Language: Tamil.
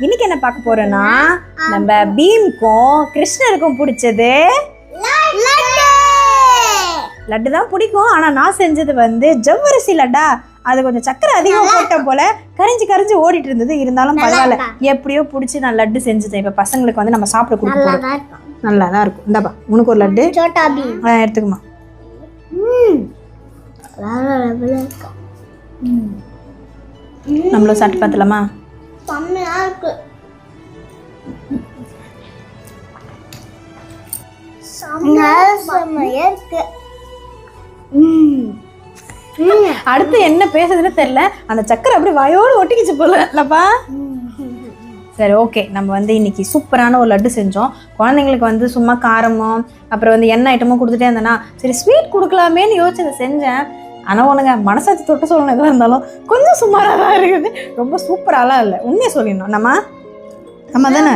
இன்னைக்கு என்ன பார்க்க போறோம்னா நம்ம பீம்க்கும் கிருஷ்ணருக்கும் பிடிச்சது லட்டு தான் பிடிக்கும். ஆனால் நான் செஞ்சது வந்து ஜவ்வரிசி லட்டா. அது கொஞ்சம் சக்கரை அதிகம் போட்ட போல கரைஞ்சி ஓடிட்டு இருந்தது. இருந்தாலும் பரவாயில்ல, எப்படியோ பிடிச்சி நான் லட்டு செஞ்சுட்டேன். இப்போ பசங்களுக்கு வந்து நம்ம சாப்பிட கொடுக்க போறோம். நல்லா தான் இருக்கும். இந்தாப்பா உனக்கு ஒரு லட்டு எடுத்துக்குமா. நம்மளும் சாப்பிட்டு பார்த்தலாமா? அடுத்து என்ன பேசுறதுன்னு தெரியல. அந்த சக்கரை அப்படி வாயோடு ஒட்டிக்கிச்சு போல இல்லப்பா. சரி, ஓகே. நம்ம வந்து இன்னைக்கு சூப்பரான ஒரு லட்டு செஞ்சோம். குழந்தைங்களுக்கு வந்து சும்மா காரமும் அப்புறம் வந்து எண்ணெய் ஐட்டமும் கொடுத்துட்டே இருந்தேன்னா சரி ஸ்வீட் கொடுக்கலாமேன்னு யோசிச்சு அதை செஞ்சேன். ஆனால் ஒன்றுங்க, மனசாட்சி தொட்டு சொல்லணும் எதாக இருந்தாலும் கொஞ்சம் சுமாராக தான் இருக்குது. ரொம்ப சூப்பராலாம் இல்லை, உண்மையை சொல்லிடணும். நம்ம தானே